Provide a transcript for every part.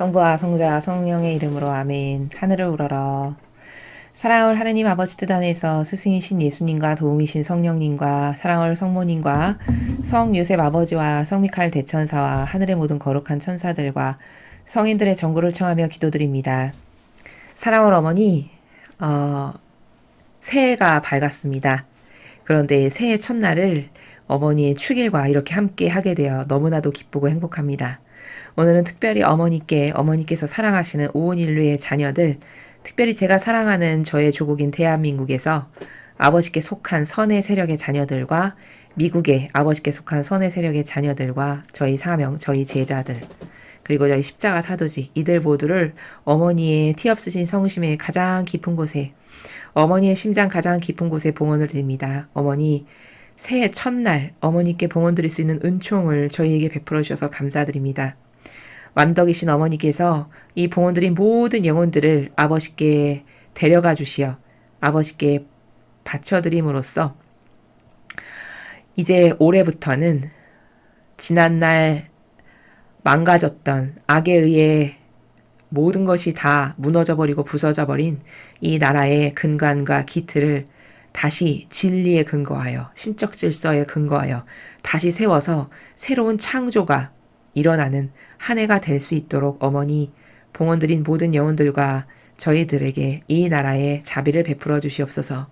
성부와 성자 성령의 이름으로 아멘. 하늘을 우러러. 사랑을 하느님 아버지 뜻 안에서 스승이신 예수님과 도움이신 성령님과 사랑을 성모님과 성 요셉 아버지와 성 미카엘 대천사와 하늘의 모든 거룩한 천사들과 성인들의 전구를 청하며 기도드립니다. 사랑을 어머니, 새해가 밝았습니다. 그런데 새해 첫날을 어머니의 축일과 이렇게 함께 하게 되어 너무나도 기쁘고 행복합니다. 오늘은 특별히 어머니께서 사랑하시는 온 인류의 자녀들, 특별히 제가 사랑하는 저의 조국인 대한민국에서 아버지께 속한 선의 세력의 자녀들과 미국의 아버지께 속한 선의 세력의 자녀들과 저희 사명, 저희 제자들, 그리고 저희 십자가 사도직, 이들 모두를 어머니의 티 없으신 성심의 가장 깊은 곳에, 어머니의 심장 가장 깊은 곳에 봉헌을 드립니다. 어머니, 새해 첫날 어머니께 봉헌 드릴 수 있는 은총을 저희에게 베풀어 주셔서 감사드립니다. 완덕이신 어머니께서 이 봉헌 드린 모든 영혼들을 아버지께 데려가 주시어 아버지께 바쳐드림으로써 이제 올해부터는 지난날 망가졌던 악에 의해 모든 것이 다 무너져버리고 부서져버린 이 나라의 근간과 기틀을 다시 진리에 근거하여 신적 질서에 근거하여 다시 세워서 새로운 창조가 일어나는 한 해가 될 수 있도록 어머니 봉헌 드린 모든 영혼들과 저희들에게 이 나라에 자비를 베풀어 주시옵소서.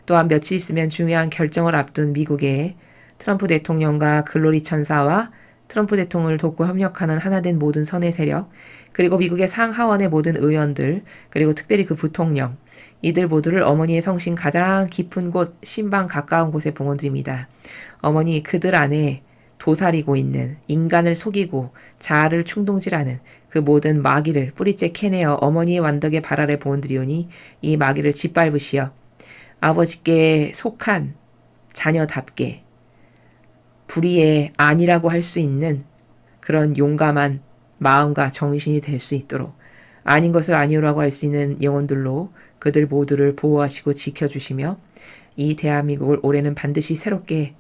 또한 며칠 있으면 중요한 결정을 앞둔 미국의 트럼프 대통령과 글로리 천사와 트럼프 대통령을 돕고 협력하는 하나된 모든 선의 세력, 그리고 미국의 상하원의 모든 의원들, 그리고 특별히 그 부통령, 이들 모두를 어머니의 성신 가장 깊은 곳, 신방 가까운 곳에 봉헌드립니다. 어머니, 그들 안에 도사리고 있는 인간을 속이고 자아를 충동질하는 그 모든 마귀를 뿌리째 캐내어 어머니의 완덕의 발 아래 봉헌드리오니 이 마귀를 짓밟으시어 아버지께 속한 자녀답게 불의의 아니라고 할 수 있는 그런 용감한 마음과 정신이 될 수 있도록 아닌 것을 아니오라고 할 수 있는 영혼들로 그들 모두를 보호하시고 지켜주시며 이 대한민국을 올해는 반드시 새롭게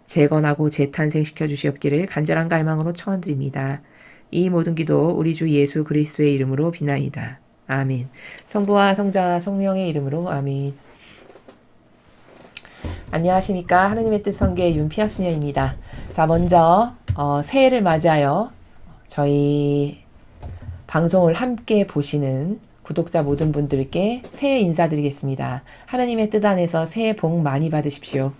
재건하고 재탄생시켜 주시옵기를 간절한 갈망으로 청원드립니다. 이 모든 기도 우리 주 예수 그리스도의 이름으로 비나이다. 아멘. 성부와 성자와 성령의 이름으로 아멘. 안녕하십니까. 하느님의 뜻 성교의 윤피아 수녀입니다. 자, 먼저 새해를 맞이하여 저희 방송을 함께 보시는 구독자 모든 분들께 새해 인사드리겠습니다. 하느님의 뜻 안에서 새해 복 많이 받으십시오.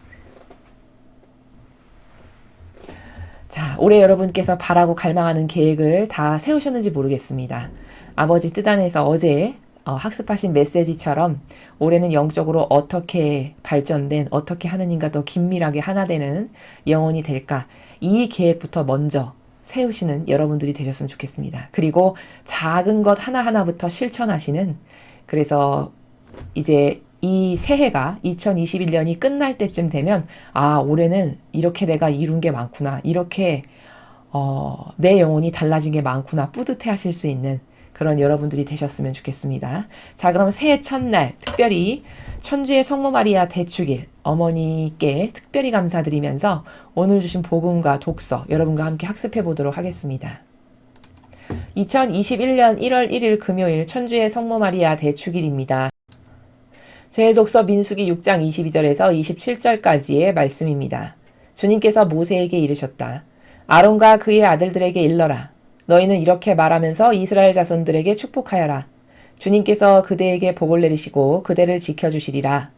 자, 올해 여러분께서 바라고 갈망하는 계획을 다 세우셨는지 모르겠습니다. 아버지 뜻 안에서 어제 학습하신 메시지처럼 올해는 영적으로 어떻게 발전된, 어떻게 하느님과 더 긴밀하게 하나 되는 영혼이 될까? 이 계획부터 먼저 세우시는 여러분들이 되셨으면 좋겠습니다. 그리고 작은 것 하나하나부터 실천하시는, 그래서 이제 이 새해가 2021년이 끝날 때쯤 되면 올해는 이렇게 내가 이룬 게 많구나, 이렇게 내 영혼이 달라진 게 많구나 뿌듯해 하실 수 있는 그런 여러분들이 되셨으면 좋겠습니다. 자, 그럼 새해 첫날 특별히 천주의 성모 마리아 대축일 어머니께 특별히 감사드리면서 오늘 주신 복음과 독서 여러분과 함께 학습해 보도록 하겠습니다. 2021년 1월 1일 금요일 천주의 성모 마리아 대축일입니다. 제1독서 민수기 6장 22절에서 27절까지의 말씀입니다. 주님께서 모세에게 이르셨다. 아론과 그의 아들들에게 일러라. 너희는 이렇게 말하면서 이스라엘 자손들에게 축복하여라. 주님께서 그대에게 복을 내리시고 그대를 지켜주시리라.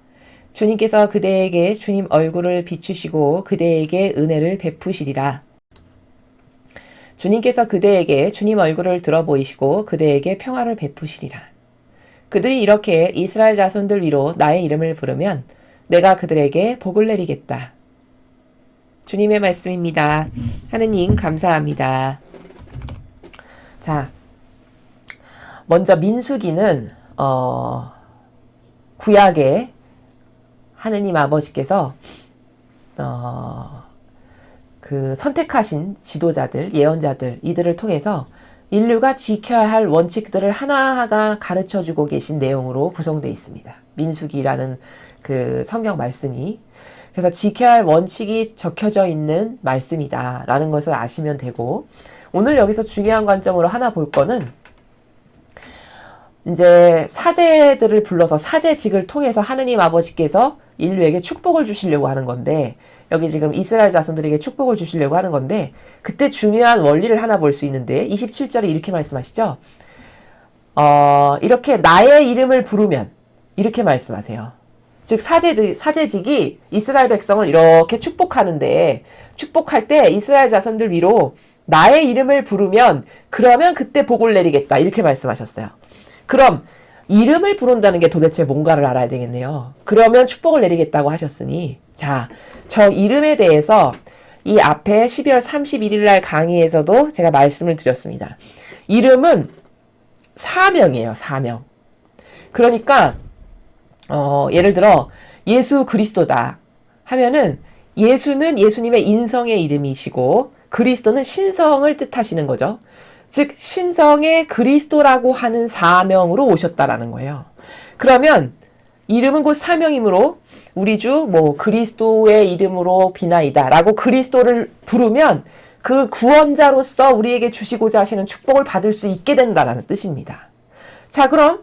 주님께서 그대에게 주님 얼굴을 비추시고 그대에게 은혜를 베푸시리라. 주님께서 그대에게 주님 얼굴을 들어 보이시고 그대에게 평화를 베푸시리라. 그들이 이렇게 이스라엘 자손들 위로 나의 이름을 부르면 내가 그들에게 복을 내리겠다. 주님의 말씀입니다. 하느님 감사합니다. 자, 먼저 민수기는 구약의 하느님 아버지께서 그 선택하신 지도자들, 예언자들 이들을 통해서 인류가 지켜야 할 원칙들을 하나하나 가르쳐주고 계신 내용으로 구성되어 있습니다. 민수기라는 그 성경 말씀이. 그래서 지켜야 할 원칙이 적혀져 있는 말씀이다라는 것을 아시면 되고, 오늘 여기서 중요한 관점으로 하나 볼 거는 이제 사제들을 불러서 사제직을 통해서 하느님 아버지께서 인류에게 축복을 주시려고 하는 건데, 여기 지금 이스라엘 자손들에게 축복을 주시려고 하는 건데, 그때 중요한 원리를 하나 볼 수 있는데 27절에 이렇게 말씀하시죠. 이렇게 나의 이름을 부르면 이렇게 말씀하세요. 즉 사제직이 이스라엘 백성을 이렇게 축복하는데, 축복할 때 이스라엘 자손들 위로 나의 이름을 부르면 그러면 그때 복을 내리겠다 이렇게 말씀하셨어요. 그럼 이름을 부른다는 게 도대체 뭔가를 알아야 되겠네요. 그러면 축복을 내리겠다고 하셨으니, 자, 저 이름에 대해서 이 앞에 12월 31일 날 강의에서도 제가 말씀을 드렸습니다. 이름은 사명이에요, 사명. 그러니까 예를 들어 예수 그리스도다 하면은, 예수는 예수님의 인성의 이름이시고 그리스도는 신성을 뜻하시는 거죠. 즉 신성의 그리스도라고 하는 사명으로 오셨다라는 거예요. 그러면 이름은 곧 사명이므로 우리 주 그리스도의 이름으로 비나이다 라고 그리스도를 부르면 그 구원자로서 우리에게 주시고자 하시는 축복을 받을 수 있게 된다라는 뜻입니다. 자, 그럼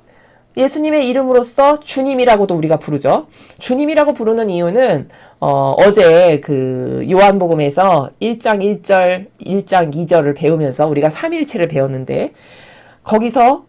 예수님의 이름으로써 주님이라고도 우리가 부르죠. 주님이라고 부르는 이유는 어제 그 요한복음에서 1장 1절, 1장 2절을 배우면서 우리가 삼위일체를 배웠는데, 거기서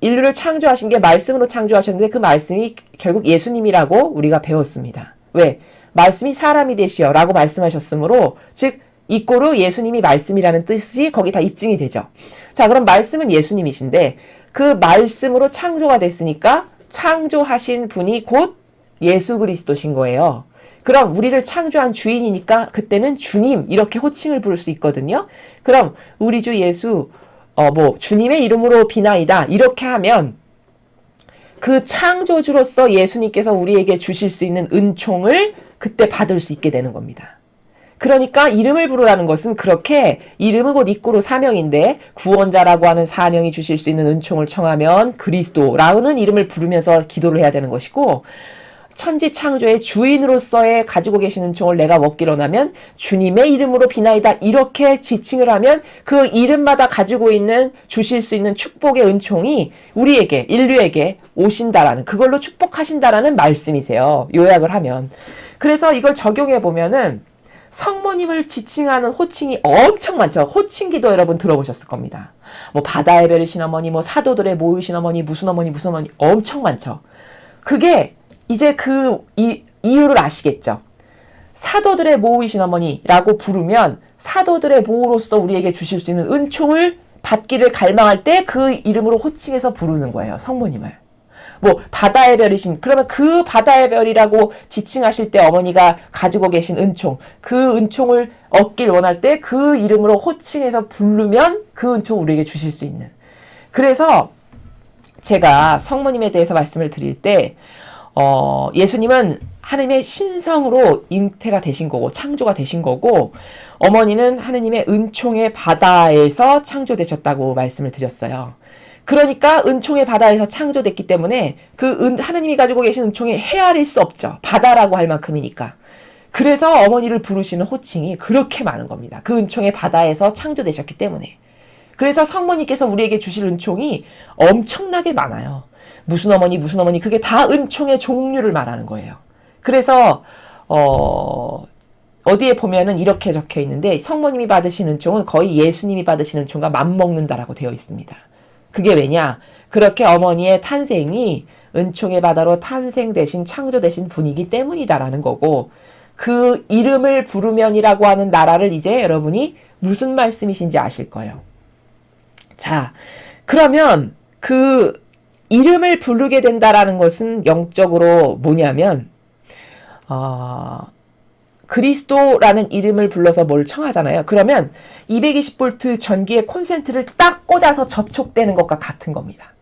인류를 창조하신 게 말씀으로 창조하셨는데 그 말씀이 결국 예수님이라고 우리가 배웠습니다. 왜? 말씀이 사람이 되시어 라고 말씀하셨으므로, 즉 이꼬르 예수님이 말씀이라는 뜻이 거기 다 입증이 되죠. 자, 그럼 말씀은 예수님이신데 그 말씀으로 창조가 됐으니까 창조하신 분이 곧 예수 그리스도신 거예요. 그럼 우리를 창조한 주인이니까 그때는 주님 이렇게 호칭을 부를 수 있거든요. 그럼 우리 주 예수 주님의 이름으로 비나이다 이렇게 하면 그 창조주로서 예수님께서 우리에게 주실 수 있는 은총을 그때 받을 수 있게 되는 겁니다. 그러니까 이름을 부르라는 것은 그렇게, 이름은 곧 이꼬르 사명인데 구원자라고 하는 사명이 주실 수 있는 은총을 청하면 그리스도라는 이름을 부르면서 기도를 해야 되는 것이고, 천지 창조의 주인으로서의 가지고 계신 은총을 내가 먹기로 하면 주님의 이름으로 비나이다 이렇게 지칭을 하면 그 이름마다 가지고 있는 주실 수 있는 축복의 은총이 우리에게, 인류에게 오신다라는, 그걸로 축복하신다라는 말씀이세요. 요약을 하면. 그래서 이걸 적용해 보면은 성모님을 지칭하는 호칭이 엄청 많죠. 호칭기도 여러분 들어보셨을 겁니다. 바다의 별이신 어머니, 사도들의 모이신 어머니, 무슨 어머니, 무슨 어머니 엄청 많죠. 그게 이제 이유를 아시겠죠. 사도들의 모이신 어머니라고 부르면 사도들의 모로서 우리에게 주실 수 있는 은총을 받기를 갈망할 때 그 이름으로 호칭해서 부르는 거예요. 성모님을. 바다의 별이신, 그러면 그 바다의 별이라고 지칭하실 때 어머니가 가지고 계신 은총, 그 은총을 얻길 원할 때 그 이름으로 호칭해서 부르면 그 은총을 우리에게 주실 수 있는. 그래서 제가 성모님에 대해서 말씀을 드릴 때 예수님은 하나님의 신성으로 잉태가 되신 거고 창조가 되신 거고, 어머니는 하나님의 은총의 바다에서 창조되셨다고 말씀을 드렸어요. 그러니까 은총의 바다에서 창조됐기 때문에 하나님이 가지고 계신 은총에 헤아릴 수 없죠. 바다라고 할 만큼이니까. 그래서 어머니를 부르시는 호칭이 그렇게 많은 겁니다. 그 은총의 바다에서 창조되셨기 때문에. 그래서 성모님께서 우리에게 주실 은총이 엄청나게 많아요. 무슨 어머니, 무슨 어머니, 그게 다 은총의 종류를 말하는 거예요. 그래서 어디에 보면은 이렇게 적혀 있는데, 성모님이 받으신 은총은 거의 예수님이 받으신 은총과 맞먹는다라고 되어 있습니다. 그게 왜냐? 그렇게 어머니의 탄생이 은총의 바다로 탄생되신, 창조되신 분이기 때문이다라는 거고, 그 이름을 부르면이라고 하는 나라를 이제 여러분이 무슨 말씀이신지 아실 거예요. 자, 그러면 그 이름을 부르게 된다라는 것은 영적으로 뭐냐면, 그리스도라는 이름을 불러서 뭘 청하잖아요. 그러면 220V 전기의 콘센트를 딱 꽂아서 접촉되는 것과 같은 겁니다.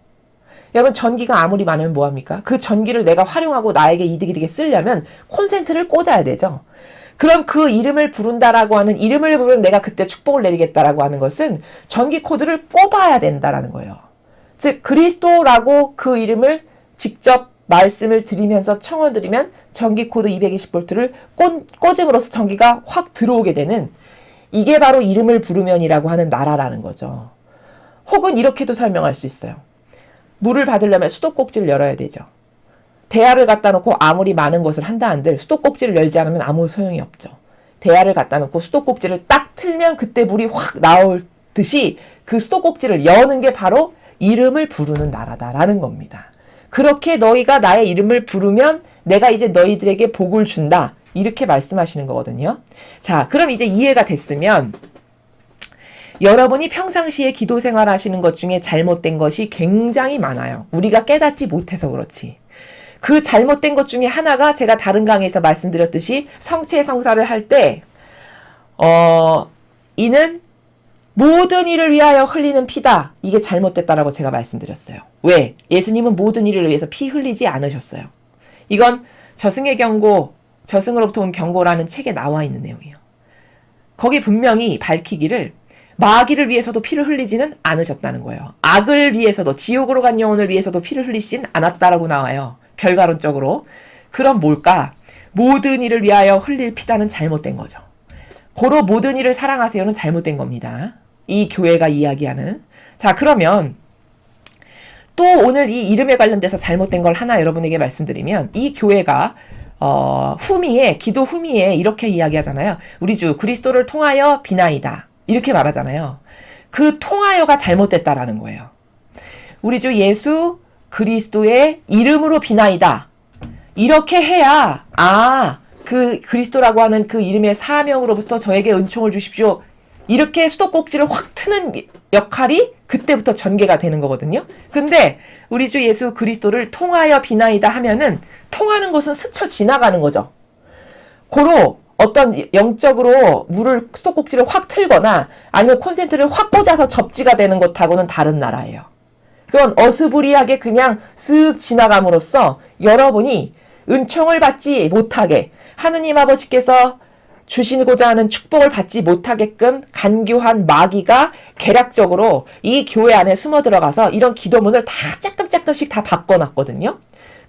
여러분, 전기가 아무리 많으면 뭐합니까? 그 전기를 내가 활용하고 나에게 이득이 되게 쓰려면 콘센트를 꽂아야 되죠. 그럼 그 이름을 부른다라고 하는, 이름을 부르면 내가 그때 축복을 내리겠다라고 하는 것은 전기 코드를 꼽아야 된다라는 거예요. 즉 그리스도라고 그 이름을 직접 말씀을 드리면서 청어드리면 전기 코드 220V를 꽂음으로써 전기가 확 들어오게 되는, 이게 바로 이름을 부르면이라고 하는 나라라는 거죠. 혹은 이렇게도 설명할 수 있어요. 물을 받으려면 수도꼭지를 열어야 되죠. 대야를 갖다 놓고 아무리 많은 것을 한다 한들 수도꼭지를 열지 않으면 아무 소용이 없죠. 대야를 갖다 놓고 수도꼭지를 딱 틀면 그때 물이 확 나오듯이 그 수도꼭지를 여는 게 바로 이름을 부르는 나라다라는 겁니다. 그렇게 너희가 나의 이름을 부르면 내가 이제 너희들에게 복을 준다. 이렇게 말씀하시는 거거든요. 자, 그럼 이제 이해가 됐으면 여러분이 평상시에 기도 생활 하시는 것 중에 잘못된 것이 굉장히 많아요. 우리가 깨닫지 못해서 그렇지. 그 잘못된 것 중에 하나가 제가 다른 강의에서 말씀드렸듯이 성체성사를 할 때 이는 모든 일을 위하여 흘리는 피다. 이게 잘못됐다라고 제가 말씀드렸어요. 왜? 예수님은 모든 일을 위해서 피 흘리지 않으셨어요. 이건 저승의 경고, 저승으로부터 온 경고라는 책에 나와 있는 내용이에요. 거기 분명히 밝히기를 마귀를 위해서도 피를 흘리지는 않으셨다는 거예요. 악을 위해서도, 지옥으로 간 영혼을 위해서도 피를 흘리진 않았다라고 나와요. 결과론적으로. 그럼 뭘까? 모든 일을 위하여 흘릴 피다는 잘못된 거죠. 고로 모든 일을 사랑하세요는 잘못된 겁니다. 이 교회가 이야기하는. 자, 그러면 또 오늘 이 이름에 관련돼서 잘못된 걸 하나 여러분에게 말씀드리면, 이 교회가 후미에, 기도 후미에 이렇게 이야기하잖아요. 우리 주 그리스도를 통하여 비나이다. 이렇게 말하잖아요. 그 통하여가 잘못됐다라는 거예요. 우리 주 예수 그리스도의 이름으로 비나이다. 이렇게 해야 그 그리스도라고 하는 그 이름의 사명으로부터 저에게 은총을 주십시오. 이렇게 수도꼭지를 확 트는 역할이 그때부터 전개가 되는 거거든요. 근데 우리 주 예수 그리스도를 통하여 비나이다 하면은 통하는 것은 스쳐 지나가는 거죠. 고로 어떤 영적으로 물을 수도꼭지를 확 틀거나 아니면 콘센트를 확 꽂아서 접지가 되는 것하고는 다른 나라예요. 그건 어스부리하게 그냥 쓱 지나감으로써 여러분이 은총을 받지 못하게, 하느님 아버지께서 주시고자 하는 축복을 받지 못하게끔 간교한 마귀가 계략적으로 이 교회 안에 숨어 들어가서 이런 기도문을 다 조금씩 다 바꿔놨거든요.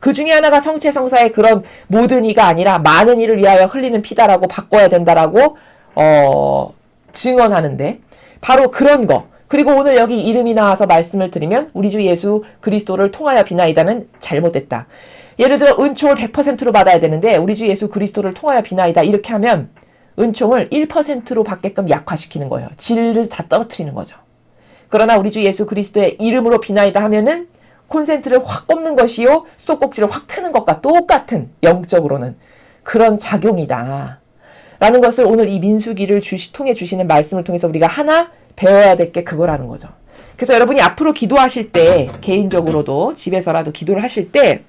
그 중에 하나가 성체성사의 그런 모든 이가 아니라 많은 이를 위하여 흘리는 피다라고 바꿔야 된다라고 증언하는데, 바로 그런 거. 그리고 오늘 여기 이름이 나와서 말씀을 드리면 우리 주 예수 그리스도를 통하여 비나이다는 잘못됐다. 예를 들어 은총을 100%로 받아야 되는데 우리 주 예수 그리스도를 통하여 비나이다 이렇게 하면 은총을 1%로 받게끔 약화시키는 거예요. 질을 다 떨어뜨리는 거죠. 그러나 우리 주 예수 그리스도의 이름으로 비나이다 하면은 콘센트를 확 꼽는 것이요, 수도꼭지를 확 트는 것과 똑같은, 영적으로는 그런 작용이다 라는 것을 오늘 이 민수기를 통해 주시는 말씀을 통해서 우리가 하나 배워야 될 게 그거라는 거죠. 그래서 여러분이 앞으로 기도하실 때, 개인적으로도 집에서라도 기도를 하실 때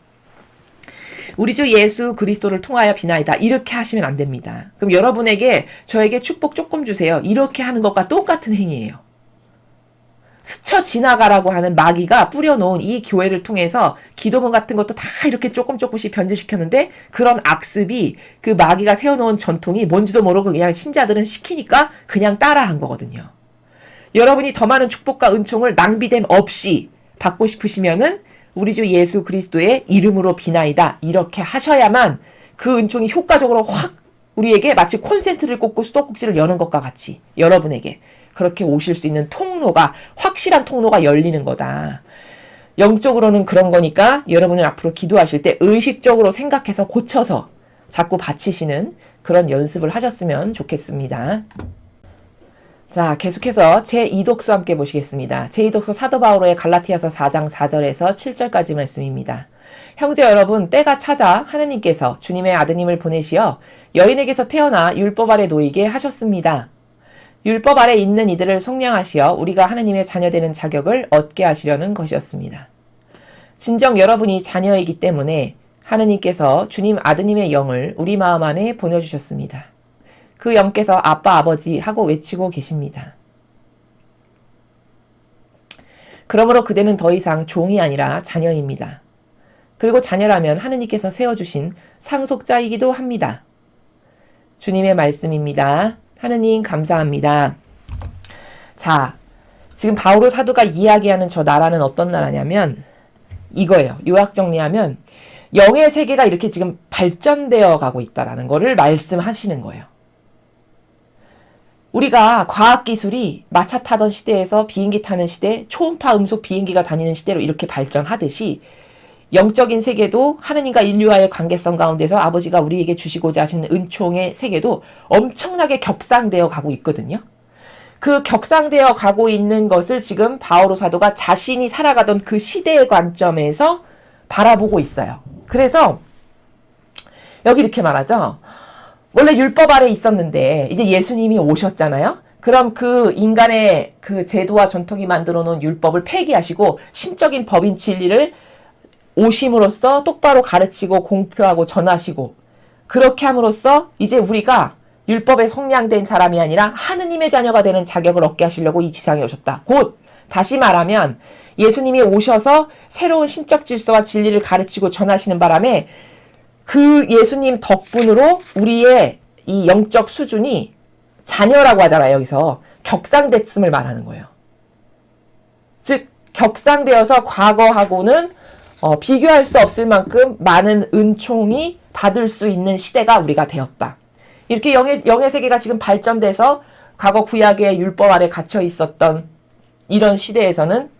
우리 주 예수 그리스도를 통하여 비나이다 이렇게 하시면 안 됩니다. 그럼 여러분에게 저에게 축복 조금 주세요 이렇게 하는 것과 똑같은 행위예요. 스쳐 지나가라고 하는 마귀가 뿌려놓은 이 교회를 통해서 기도문 같은 것도 다 이렇게 조금씩 변질시켰는데, 그런 악습이, 그 마귀가 세워놓은 전통이 뭔지도 모르고 그냥 신자들은 시키니까 그냥 따라한 거거든요. 여러분이 더 많은 축복과 은총을 낭비됨 없이 받고 싶으시면은 우리 주 예수 그리스도의 이름으로 비나이다 이렇게 하셔야만 그 은총이 효과적으로 확 우리에게 마치 콘센트를 꽂고 수도꼭지를 여는 것과 같이 여러분에게 그렇게 오실 수 있는 통로가, 확실한 통로가 열리는 거다. 영적으로는 그런 거니까 여러분은 앞으로 기도하실 때 의식적으로 생각해서 고쳐서 자꾸 바치시는 그런 연습을 하셨으면 좋겠습니다. 자, 계속해서 제2독서 함께 보시겠습니다. 제2독서 사도 바오로의 갈라티아서 4장 4절에서 7절까지 말씀입니다. 형제 여러분, 때가 찾아 하느님께서 주님의 아드님을 보내시어 여인에게서 태어나 율법 아래 놓이게 하셨습니다. 율법 아래 있는 이들을 속량하시어 우리가 하느님의 자녀되는 자격을 얻게 하시려는 것이었습니다. 진정 여러분이 자녀이기 때문에 하느님께서 주님 아드님의 영을 우리 마음 안에 보내주셨습니다. 그 영께서 아빠 아버지 하고 외치고 계십니다. 그러므로 그대는 더 이상 종이 아니라 자녀입니다. 그리고 자녀라면 하느님께서 세워주신 상속자이기도 합니다. 주님의 말씀입니다. 하느님 감사합니다. 자, 지금 바오로 사도가 이야기하는 저 나라는 어떤 나라냐면 이거예요. 요약 정리하면 영의 세계가 이렇게 지금 발전되어 가고 있다라는 거를 말씀하시는 거예요. 우리가 과학기술이 마차 타던 시대에서 비행기 타는 시대, 초음파 음속 비행기가 다니는 시대로 이렇게 발전하듯이 영적인 세계도 하느님과 인류와의 관계성 가운데서 아버지가 우리에게 주시고자 하시는 은총의 세계도 엄청나게 격상되어 가고 있거든요. 그 격상되어 가고 있는 것을 지금 바오로 사도가 자신이 살아가던 그 시대의 관점에서 바라보고 있어요. 그래서 여기 이렇게 말하죠. 원래 율법 아래 있었는데 이제 예수님이 오셨잖아요. 그럼 그 인간의 그 제도와 전통이 만들어 놓은 율법을 폐기하시고 신적인 법인 진리를 오심으로써 똑바로 가르치고 공표하고 전하시고 그렇게 함으로써 이제 우리가 율법에 속량된 사람이 아니라 하느님의 자녀가 되는 자격을 얻게 하시려고 이 지상에 오셨다. 곧 다시 말하면 예수님이 오셔서 새로운 신적 질서와 진리를 가르치고 전하시는 바람에 그 예수님 덕분으로 우리의 이 영적 수준이 자녀라고 하잖아요. 여기서 격상됐음을 말하는 거예요. 즉 격상되어서 과거하고는 비교할 수 없을 만큼 많은 은총이 받을 수 있는 시대가 우리가 되었다. 이렇게 영의 세계가 지금 발전돼서 과거 구약의 율법 아래 갇혀 있었던 이런 시대에서는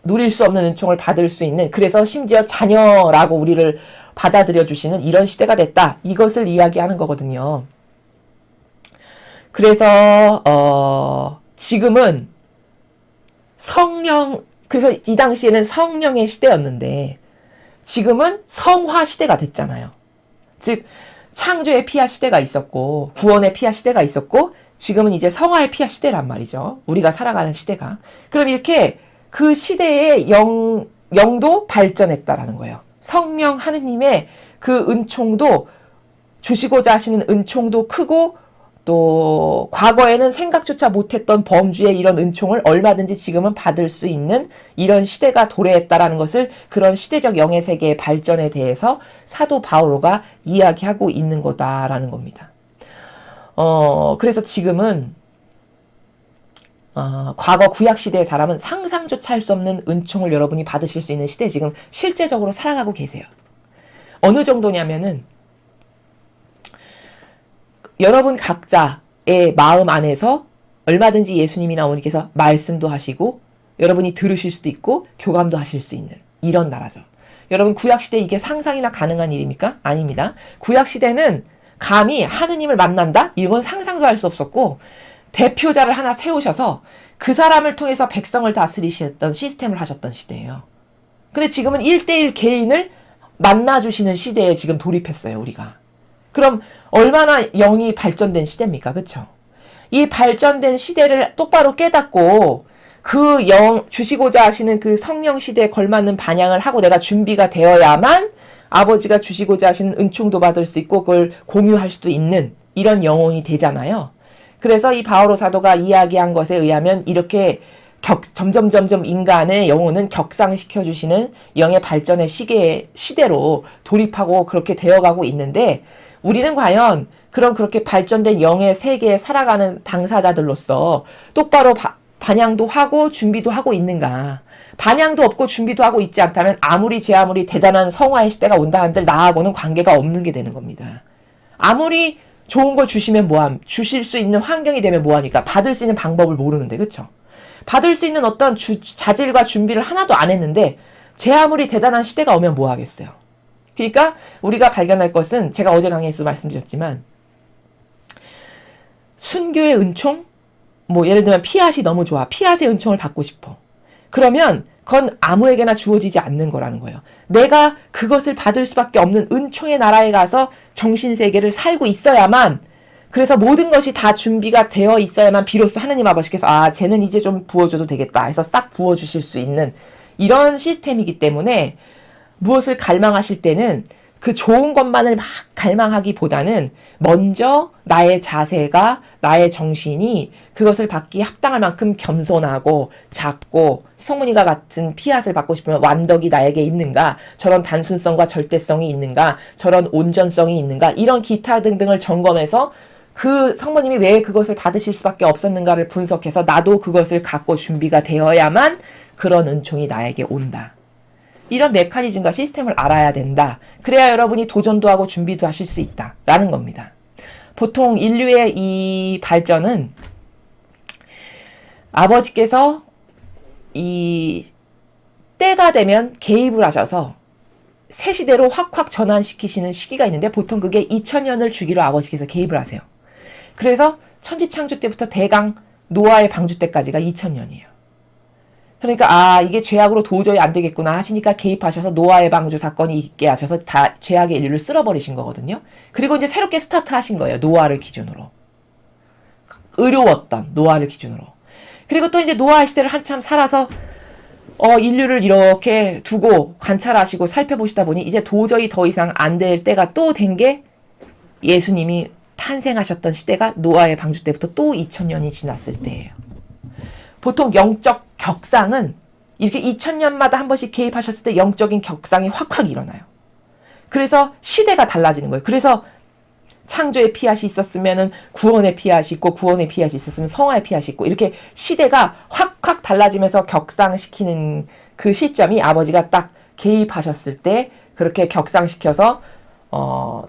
누릴 수 없는 은총을 받을 수 있는, 그래서 심지어 자녀라고 우리를 받아들여 주시는 이런 시대가 됐다. 이것을 이야기하는 거거든요. 그래서 지금은 그래서 이 당시에는 성령의 시대였는데 지금은 성화 시대가 됐잖아요. 즉 창조의 피아 시대가 있었고 구원의 피아 시대가 있었고 지금은 이제 성화의 피아 시대란 말이죠. 우리가 살아가는 시대가. 그럼 이렇게 그 시대의 영도 발전했다라는 거예요. 성령 하느님의 그 은총도, 주시고자 하시는 은총도 크고, 또 과거에는 생각조차 못했던 범주의 이런 은총을 얼마든지 지금은 받을 수 있는 이런 시대가 도래했다라는 것을, 그런 시대적 영의 세계의 발전에 대해서 사도 바오로가 이야기하고 있는 거다라는 겁니다. 그래서 지금은 과거 구약 시대의 사람은 상상조차 할 수 없는 은총을 여러분이 받으실 수 있는 시대에 지금 실제적으로 살아가고 계세요. 어느 정도냐면은 여러분 각자의 마음 안에서 얼마든지 예수님이나 어머니께서 말씀도 하시고 여러분이 들으실 수도 있고 교감도 하실 수 있는 이런 나라죠. 여러분 구약시대 이게 상상이나 가능한 일입니까? 아닙니다. 구약시대는 감히 하느님을 만난다? 이건 상상도 할 수 없었고 대표자를 하나 세우셔서 그 사람을 통해서 백성을 다스리셨던 시스템을 하셨던 시대예요. 근데 지금은 1대1 개인을 만나주시는 시대에 지금 돌입했어요, 우리가. 그럼 얼마나 영이 발전된 시대입니까? 그쵸? 이 발전된 시대를 똑바로 깨닫고 그 주시고자 하시는 그 성령 시대에 걸맞는 반향을 하고 내가 준비가 되어야만 아버지가 주시고자 하시는 은총도 받을 수 있고 그걸 공유할 수도 있는 이런 영혼이 되잖아요. 그래서 이 바오로 사도가 이야기한 것에 의하면 이렇게 점점 인간의 영혼은 격상시켜 주시는 영의 발전의 시대로 돌입하고 그렇게 되어가고 있는데 우리는 과연 그렇게 발전된 영의 세계에 살아가는 당사자들로서 똑바로 반향도 하고 준비도 하고 있는가? 반향도 없고 준비도 하고 있지 않다면 아무리 대단한 성화의 시대가 온다 한들 나하고는 관계가 없는 게 되는 겁니다. 아무리 좋은 걸 주시면 뭐함? 주실 수 있는 환경이 되면 뭐하니까? 받을 수 있는 방법을 모르는데, 그쵸? 받을 수 있는 어떤 자질과 준비를 하나도 안 했는데 제 아무리 대단한 시대가 오면 뭐 하겠어요? 그러니까 우리가 발견할 것은 제가 어제 강의에서 말씀드렸지만 순교의 은총? 예를 들면 피앗이 너무 좋아. 피앗의 은총을 받고 싶어. 그러면 그건 아무에게나 주어지지 않는 거라는 거예요. 내가 그것을 받을 수밖에 없는 은총의 나라에 가서 정신세계를 살고 있어야만, 그래서 모든 것이 다 준비가 되어 있어야만 비로소 하느님 아버지께서 쟤는 이제 좀 부어줘도 되겠다 해서 싹 부어주실 수 있는 이런 시스템이기 때문에 무엇을 갈망하실 때는 그 좋은 것만을 막 갈망하기보다는 먼저 나의 자세가, 나의 정신이 그것을 받기 합당할 만큼 겸손하고 작고 성문이가 같은 피앗을 받고 싶으면 완덕이 나에게 있는가, 저런 단순성과 절대성이 있는가, 저런 온전성이 있는가, 이런 기타 등등을 점검해서 그 성모님이 왜 그것을 받으실 수밖에 없었는가를 분석해서 나도 그것을 갖고 준비가 되어야만 그런 은총이 나에게 온다. 이런 메커니즘과 시스템을 알아야 된다. 그래야 여러분이 도전도 하고 준비도 하실 수 있다. 라는 겁니다. 보통 인류의 이 발전은 아버지께서 이 때가 되면 개입을 하셔서 새 시대로 확확 전환시키시는 시기가 있는데 보통 그게 2000년을 주기로 아버지께서 개입을 하세요. 그래서 천지창조 때부터 대강 노아의 방주 때까지가 2000년이에요. 그러니까 이게 죄악으로 도저히 안 되겠구나 하시니까 개입하셔서 노아의 방주 사건이 있게 하셔서 다 죄악의 인류를 쓸어버리신 거거든요. 그리고 이제 새롭게 스타트 하신 거예요. 노아를 기준으로. 의로웠던 노아를 기준으로. 그리고 또 이제 노아의 시대를 한참 살아서 인류를 이렇게 두고 관찰하시고 살펴보시다 보니 이제 도저히 더 이상 안 될 때가 또 된 게 예수님이 탄생하셨던 시대가 노아의 방주 때부터 또 2000년이 지났을 때예요. 보통 영적 격상은 이렇게 2000년마다 한 번씩 개입하셨을 때 영적인 격상이 확확 일어나요. 그래서 시대가 달라지는 거예요. 그래서 창조의 피앗이 있었으면 구원의 피앗이 있고 구원의 피앗이 있었으면 성화의 피앗이 있고 이렇게 시대가 확확 달라지면서 격상시키는 그 시점이 아버지가 딱 개입하셨을 때 그렇게 격상시켜서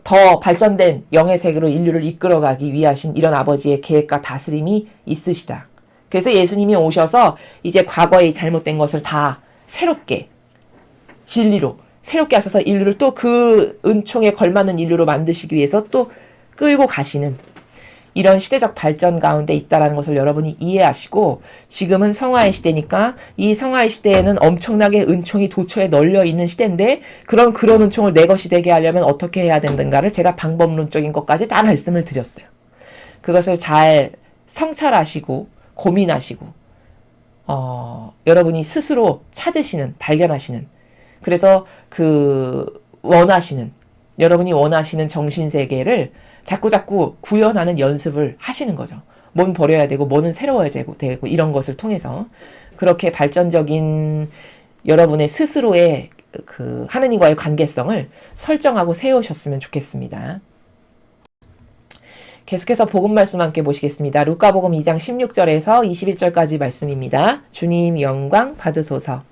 더 발전된 영의 세계로 인류를 이끌어가기 위하신 이런 아버지의 계획과 다스림이 있으시다. 그래서 예수님이 오셔서 이제 과거의 잘못된 것을 다 새롭게 진리로 새롭게 하셔서 인류를 또 그 은총에 걸맞는 인류로 만드시기 위해서 또 끌고 가시는 이런 시대적 발전 가운데 있다는 것을 여러분이 이해하시고 지금은 성화의 시대니까 이 성화의 시대에는 엄청나게 은총이 도처에 널려 있는 시대인데 그런 은총을 내 것이 되게 하려면 어떻게 해야 되는가를 제가 방법론적인 것까지 다 말씀을 드렸어요. 그것을 잘 성찰하시고 고민하시고 여러분이 스스로 찾으시는 발견하시는 그래서 여러분이 원하시는 정신세계를 자꾸자꾸 구현하는 연습을 하시는 거죠. 뭔 버려야 되고 뭐는 새로워야 되고 이런 것을 통해서 그렇게 발전적인 여러분의 스스로의 하느님과의 관계성을 설정하고 세우셨으면 좋겠습니다. 계속해서 복음 말씀 함께 보시겠습니다. 루카복음 2장 16절에서 21절까지 말씀입니다. 주님 영광 받으소서.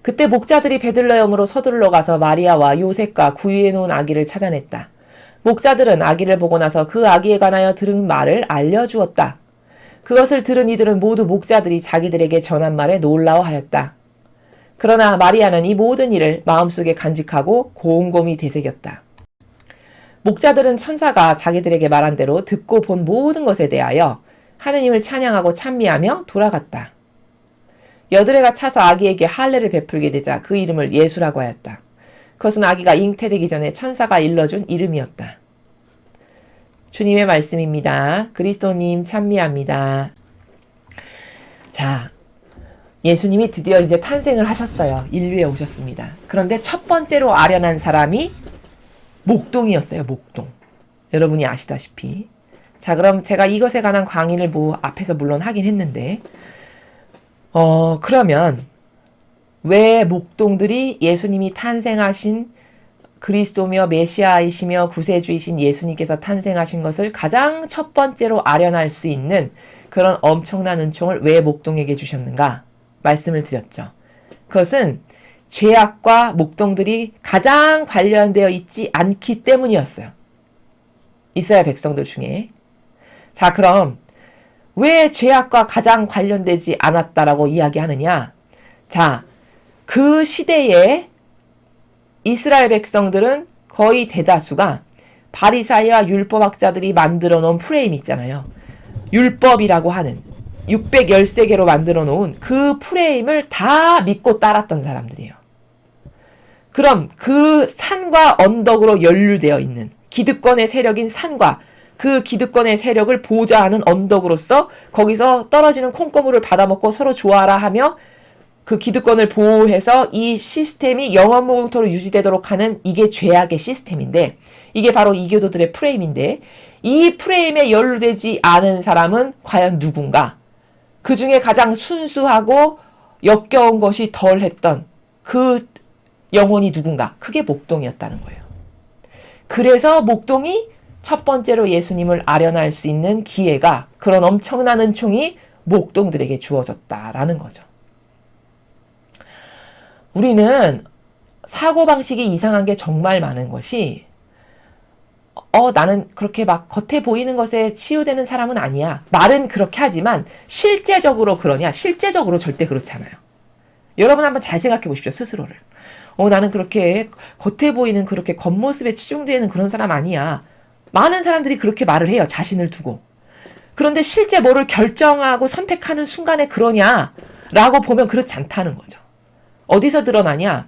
그때 목자들이 베들레헴으로 서둘러 가서 마리아와 요셉과 구유해 놓은 아기를 찾아냈다. 목자들은 아기를 보고 나서 그 아기에 관하여 들은 말을 알려주었다. 그것을 들은 이들은 모두 목자들이 자기들에게 전한 말에 놀라워하였다. 그러나 마리아는 이 모든 일을 마음속에 간직하고 곰곰이 되새겼다. 목자들은 천사가 자기들에게 말한 대로 듣고 본 모든 것에 대하여 하느님을 찬양하고 찬미하며 돌아갔다. 여드레가 차서 아기에게 할례를 베풀게 되자 그 이름을 예수라고 하였다. 그것은 아기가 잉태되기 전에 천사가 일러준 이름이었다. 주님의 말씀입니다. 그리스도님 찬미합니다. 자, 예수님이 드디어 이제 탄생을 하셨어요. 인류에 오셨습니다. 그런데 첫 번째로 아련한 사람이 목동이었어요. 목동. 여러분이 아시다시피. 자, 그럼 제가 이것에 관한 강의를 앞에서 물론 하긴 했는데 그러면 왜 목동들이 예수님이 탄생하신 그리스도며 메시아이시며 구세주이신 예수님께서 탄생하신 것을 가장 첫 번째로 아련할 수 있는 그런 엄청난 은총을 왜 목동에게 주셨는가 말씀을 드렸죠. 그것은 죄악과 목동들이 가장 관련되어 있지 않기 때문이었어요. 이스라엘 백성들 중에. 자, 그럼 왜 죄악과 가장 관련되지 않았다라고 이야기하느냐? 자, 그 시대에 이스라엘 백성들은 거의 대다수가 바리사이와 율법학자들이 만들어 놓은 프레임 있잖아요. 율법이라고 하는 613개로 만들어 놓은 그 프레임을 다 믿고 따랐던 사람들이에요. 그럼 그 산과 언덕으로 연루되어 있는 기득권의 세력인 산과 그 기득권의 세력을 보좌하는 언덕으로서 거기서 떨어지는 콩고물을 받아먹고 서로 좋아라 하며 그 기득권을 보호해서 이 시스템이 영원무궁토록 유지되도록 하는 이게 죄악의 시스템인데 이게 바로 이교도들의 프레임인데 이 프레임에 연루되지 않은 사람은 과연 누군가? 그 중에 가장 순수하고 역겨운 것이 덜했던 그 영혼이 누군가? 그게 목동이었다는 거예요. 그래서 목동이 첫 번째로 예수님을 아련할 수 있는 기회가 그런 엄청난 은총이 목동들에게 주어졌다라는 거죠. 우리는 사고방식이 이상한 게 정말 많은 것이 나는 그렇게 막 겉에 보이는 것에 치유되는 사람은 아니야. 말은 그렇게 하지만 실제적으로 그러냐? 실제적으로 절대 그렇지 않아요. 여러분 한번 잘 생각해 보십시오, 스스로를. 나는 그렇게 겉에 보이는 그렇게 겉모습에 치중되는 그런 사람 아니야. 많은 사람들이 그렇게 말을 해요, 자신을 두고. 그런데 실제 뭐를 결정하고 선택하는 순간에 그러냐? 라고 보면 그렇지 않다는 거죠. 어디서 드러나냐?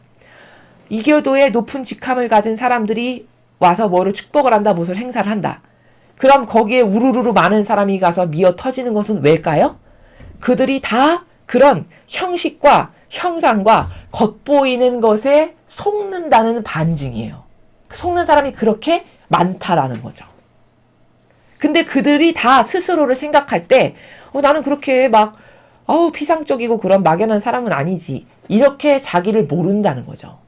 이교도의 높은 직함을 가진 사람들이 와서 뭐를 축복을 한다, 무엇을 행사를 한다. 그럼 거기에 우르르르 많은 사람이 가서 미어 터지는 것은 왜일까요? 그들이 다 그런 형식과 형상과 겉보이는 것에 속는다는 반증이에요. 속는 사람이 그렇게 많다라는 거죠. 근데 그들이 다 스스로를 생각할 때 나는 그렇게 막 피상적이고 그런 막연한 사람은 아니지. 이렇게 자기를 모른다는 거죠.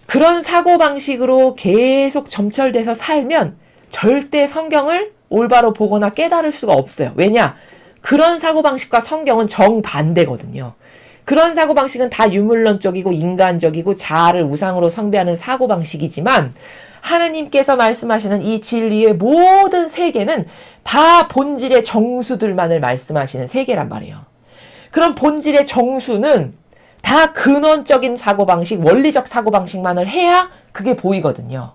그런 사고방식으로 계속 점철돼서 살면 절대 성경을 올바로 보거나 깨달을 수가 없어요. 왜냐? 그런 사고방식과 성경은 정반대거든요. 그런 사고방식은 다 유물론적이고 인간적이고 자아를 우상으로 숭배하는 사고방식이지만 하나님께서 말씀하시는 이 진리의 모든 세계는 다 본질의 정수들만을 말씀하시는 세계란 말이에요. 그럼 본질의 정수는 다 근원적인 사고방식, 원리적 사고방식만을 해야 그게 보이거든요.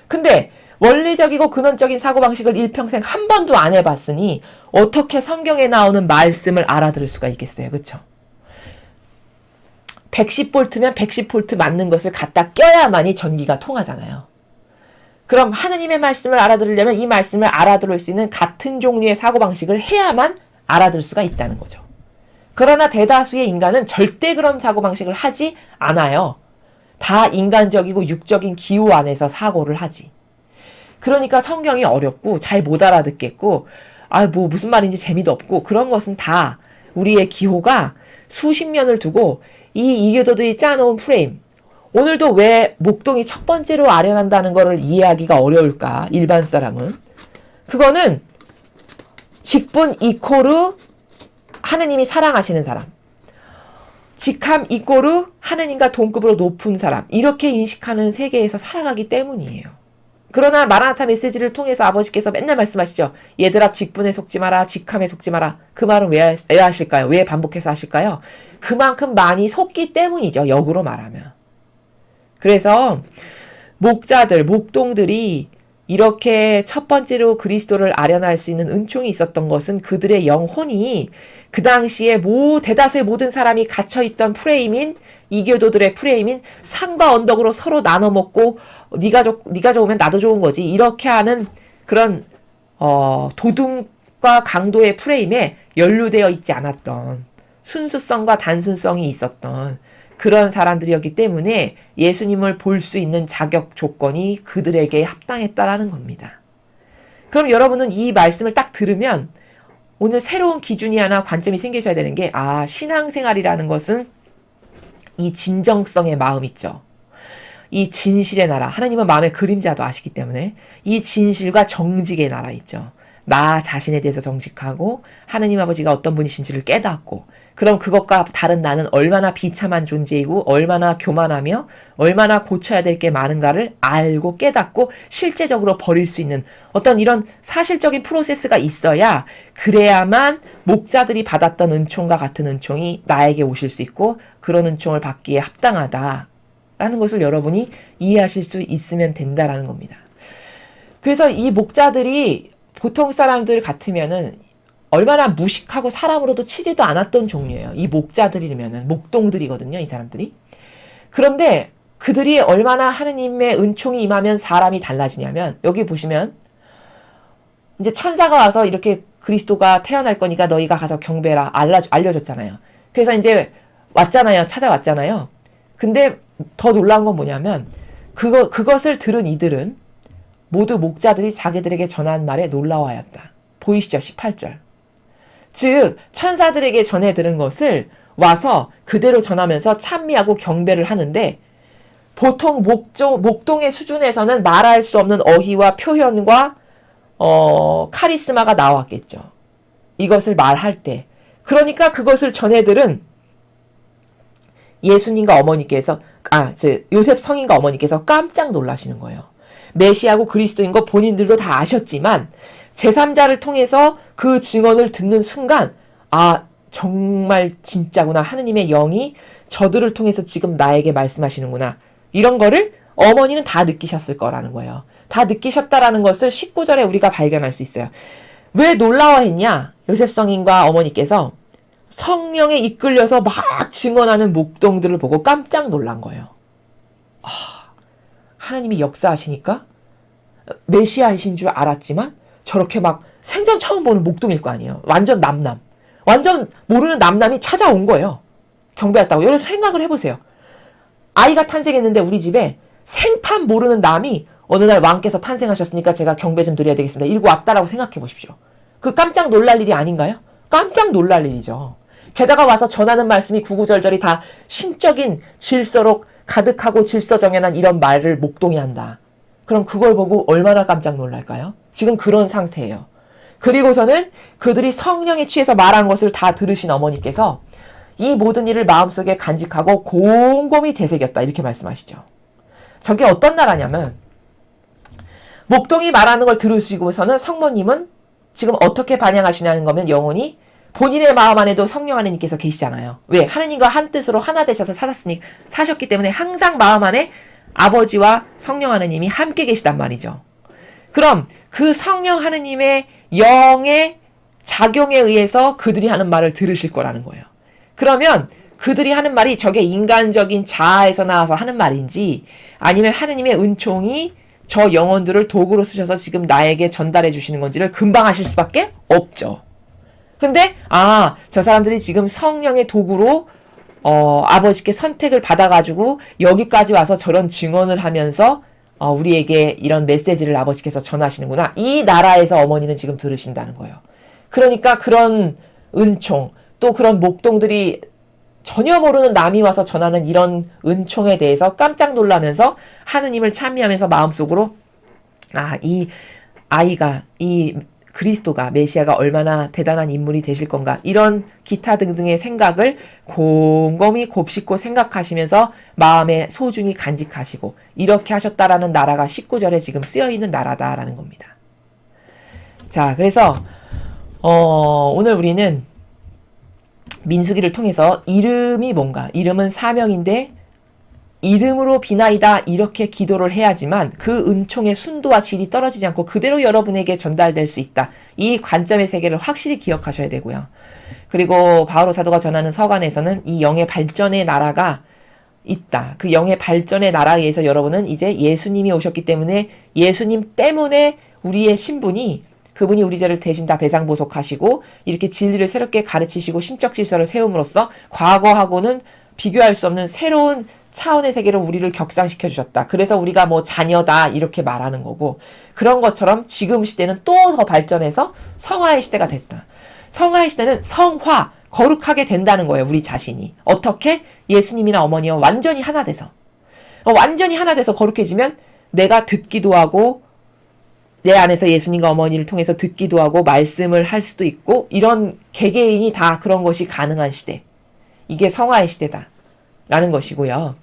근데 원리적이고 근원적인 사고방식을 일평생 한 번도 안 해봤으니 어떻게 성경에 나오는 말씀을 알아들을 수가 있겠어요. 그렇죠? 110볼트면 110볼트 맞는 것을 갖다 껴야만이 전기가 통하잖아요. 그럼 하느님의 말씀을 알아들으려면 이 말씀을 알아들을 수 있는 같은 종류의 사고방식을 해야만 알아들을 수가 있다는 거죠. 그러나 대다수의 인간은 절대 그런 사고방식을 하지 않아요. 다 인간적이고 육적인 기호 안에서 사고를 하지. 그러니까 성경이 어렵고 잘 못 알아듣겠고 무슨 말인지 재미도 없고 그런 것은 다 우리의 기호가 수십 년을 두고 이 이교도들이 짜놓은 프레임. 오늘도 왜 목동이 첫 번째로 아련한다는 것을 이해하기가 어려울까? 일반 사람은. 그거는 직분 이코르 하느님이 사랑하시는 사람. 직함 이코르 하느님과 동급으로 높은 사람. 이렇게 인식하는 세계에서 살아가기 때문이에요. 그러나 마라나타 메시지를 통해서 아버지께서 맨날 말씀하시죠. 얘들아 직분에 속지 마라. 직함에 속지 마라. 그 말은 왜 하실까요? 왜 반복해서 하실까요? 그만큼 많이 속기 때문이죠. 역으로 말하면. 그래서 목자들, 목동들이 이렇게 첫 번째로 그리스도를 아련할 수 있는 은총이 있었던 것은 그들의 영혼이 그 당시에 대다수의 모든 사람이 갇혀있던 프레임인 이교도들의 프레임인 산과 언덕으로 서로 나눠 먹고 네가 좋으면 나도 좋은 거지 이렇게 하는 그런 도둠과 강도의 프레임에 연루되어 있지 않았던 순수성과 단순성이 있었던 그런 사람들이었기 때문에 예수님을 볼 수 있는 자격 조건이 그들에게 합당했다라는 겁니다. 그럼 여러분은 이 말씀을 딱 들으면 오늘 새로운 기준이 하나 관점이 생기셔야 되는 게 신앙생활이라는 것은 이 진정성의 마음 있죠. 이 진실의 나라, 하나님은 마음의 그림자도 아시기 때문에 이 진실과 정직의 나라 있죠. 나 자신에 대해서 정직하고 하느님 아버지가 어떤 분이신지를 깨닫고 그럼 그것과 다른 나는 얼마나 비참한 존재이고 얼마나 교만하며 얼마나 고쳐야 될 게 많은가를 알고 깨닫고 실제적으로 버릴 수 있는 어떤 이런 사실적인 프로세스가 있어야 그래야만 목자들이 받았던 은총과 같은 은총이 나에게 오실 수 있고 그런 은총을 받기에 합당하다라는 것을 여러분이 이해하실 수 있으면 된다라는 겁니다. 그래서 이 목자들이 보통 사람들 같으면은 얼마나 무식하고 사람으로도 치지도 않았던 종류예요. 이 목자들이면은 목동들이거든요. 이 사람들이. 그런데 그들이 얼마나 하느님의 은총이 임하면 사람이 달라지냐면 여기 보시면 이제 천사가 와서 이렇게 그리스도가 태어날 거니까 너희가 가서 경배해라 알려줬잖아요. 그래서 이제 왔잖아요. 찾아왔잖아요. 근데 더 놀라운 건 뭐냐면 그것을 들은 이들은 모두 목자들이 자기들에게 전한 말에 놀라워하였다. 보이시죠? 18절. 즉 천사들에게 전해 들은 것을 와서 그대로 전하면서 찬미하고 경배를 하는데 보통 목동의 수준에서는 말할 수 없는 어휘와 표현과 카리스마가 나왔겠죠. 이것을 말할 때. 그러니까 그것을 전해 들은 예수님과 어머니께서 요셉 성인과 어머니께서 깜짝 놀라시는 거예요. 메시아고 그리스도인 거 본인들도 다 아셨지만 제3자를 통해서 그 증언을 듣는 순간 아 정말 진짜구나. 하느님의 영이 저들을 통해서 지금 나에게 말씀하시는구나. 이런 거를 어머니는 다 느끼셨을 거라는 거예요. 다 느끼셨다라는 것을 19절에 우리가 발견할 수 있어요. 왜 놀라워했냐? 요셉 성인과 어머니께서 성령에 이끌려서 막 증언하는 목동들을 보고 깜짝 놀란 거예요. 하나님이 역사하시니까 메시아이신 줄 알았지만 저렇게 막 생전 처음 보는 목동일 거 아니에요. 완전 남남. 완전 모르는 남남이 찾아온 거예요. 경배했다고. 여러분 생각을 해보세요. 아이가 탄생했는데 우리 집에 생판 모르는 남이 어느 날 왕께서 탄생하셨으니까 제가 경배 좀 드려야 되겠습니다. 이러고 왔다라고 생각해 보십시오. 그 깜짝 놀랄 일이 아닌가요? 깜짝 놀랄 일이죠. 게다가 와서 전하는 말씀이 구구절절이 다 신적인 질서로 가득하고 질서정연한 이런 말을 목동이 한다. 그럼 그걸 보고 얼마나 깜짝 놀랄까요? 지금 그런 상태예요. 그리고서는 그들이 성령에 취해서 말한 것을 다 들으신 어머니께서 이 모든 일을 마음속에 간직하고 곰곰이 되새겼다. 이렇게 말씀하시죠. 저게 어떤 나라냐면 목동이 말하는 걸 들으시고서는 성모님은 지금 어떻게 반응하시냐는 거면 영혼이 본인의 마음 안에도 성령 하나님께서 계시잖아요. 왜? 하나님과 한 뜻으로 하나 되셔서 사셨기 때문에 항상 마음 안에 아버지와 성령 하나님이 함께 계시단 말이죠. 그럼 그 성령 하나님의 영의 작용에 의해서 그들이 하는 말을 들으실 거라는 거예요. 그러면 그들이 하는 말이 저게 인간적인 자아에서 나와서 하는 말인지 아니면 하나님의 은총이 저 영혼들을 도구로 쓰셔서 지금 나에게 전달해 주시는 건지를 금방 아실 수밖에 없죠. 근데 저 사람들이 지금 성령의 도구로 아버지께 선택을 받아가지고 여기까지 와서 저런 증언을 하면서 우리에게 이런 메시지를 아버지께서 전하시는구나. 이 나라에서 어머니는 지금 들으신다는 거예요. 그러니까 그런 은총 또 그런 목동들이 전혀 모르는 남이 와서 전하는 이런 은총에 대해서 깜짝 놀라면서 하느님을 찬미하면서 마음속으로 이 아이가 이 그리스도가 메시아가 얼마나 대단한 인물이 되실 건가 이런 기타 등등의 생각을 곰곰이 곱씹고 생각하시면서 마음에 소중히 간직하시고 이렇게 하셨다라는 나라가 19절에 지금 쓰여있는 나라다라는 겁니다. 자, 그래서 오늘 우리는 민수기를 통해서 이름이 뭔가, 이름은 사명인데 이름으로 비나이다 이렇게 기도를 해야지만 그 은총의 순도와 질이 떨어지지 않고 그대로 여러분에게 전달될 수 있다. 이 관점의 세계를 확실히 기억하셔야 되고요. 그리고 바오로 사도가 전하는 서간에서는 이 영의 발전의 나라가 있다. 그 영의 발전의 나라에 의해서 여러분은 이제 예수님이 오셨기 때문에 예수님 때문에 우리의 신분이 그분이 우리 죄를 대신 다 배상보속하시고 이렇게 진리를 새롭게 가르치시고 신적 질서를 세움으로써 과거하고는 비교할 수 없는 새로운 차원의 세계로 우리를 격상시켜 주셨다. 그래서 우리가 뭐 자녀다 이렇게 말하는 거고 그런 것처럼 지금 시대는 또 더 발전해서 성화의 시대가 됐다. 성화의 시대는 성화, 거룩하게 된다는 거예요. 우리 자신이. 어떻게? 예수님이나 어머니와 완전히 하나 돼서. 완전히 하나 돼서 거룩해지면 내가 듣기도 하고 내 안에서 예수님과 어머니를 통해서 듣기도 하고 말씀을 할 수도 있고 이런 개개인이 다 그런 것이 가능한 시대. 이게 성화의 시대다. 라는 것이고요.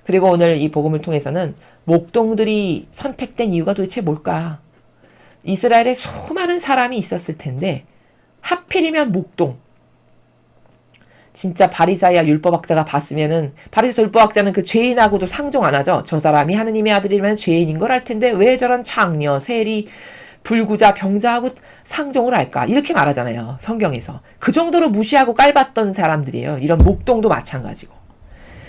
그리고 오늘 이 복음을 통해서는 목동들이 선택된 이유가 도대체 뭘까? 이스라엘에 수많은 사람이 있었을 텐데 하필이면 목동. 진짜 바리사이와 율법학자가 봤으면은 바리사이와 율법학자는 그 죄인하고도 상종 안 하죠. 저 사람이 하느님의 아들이면 죄인인 걸 알 텐데 왜 저런 창녀, 세리, 불구자, 병자하고 상종을 할까? 이렇게 말하잖아요. 성경에서. 그 정도로 무시하고 깔봤던 사람들이에요. 이런 목동도 마찬가지고.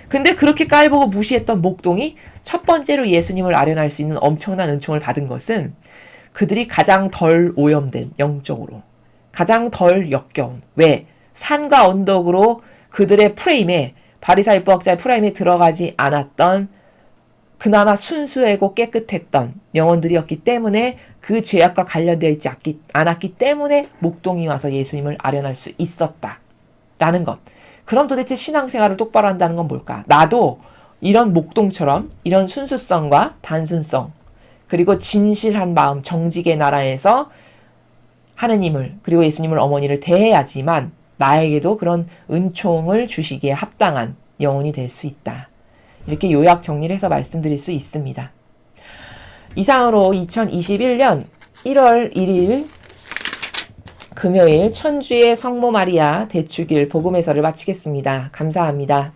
근데 그렇게 깔보고 무시했던 목동이 첫 번째로 예수님을 아련할 수 있는 엄청난 은총을 받은 것은 그들이 가장 덜 오염된 영적으로. 가장 덜 역겨운. 왜? 산과 언덕으로 그들의 프레임에 바리사이 율법학자의 프레임에 들어가지 않았던 그나마 순수하고 깨끗했던 영혼들이었기 때문에 그 죄악과 관련되어 있지 않았기 때문에 목동이 와서 예수님을 아련할 수 있었다라는 것. 그럼 도대체 신앙생활을 똑바로 한다는 건 뭘까? 나도 이런 목동처럼 이런 순수성과 단순성 그리고 진실한 마음 정직의 나라에서 하느님을 그리고 예수님을 어머니를 대해야지만 나에게도 그런 은총을 주시기에 합당한 영혼이 될 수 있다. 이렇게 요약 정리를 해서 말씀드릴 수 있습니다. 이상으로 2021년 1월 1일 금요일 천주의 성모 마리아 대축일 복음회설을 마치겠습니다. 감사합니다.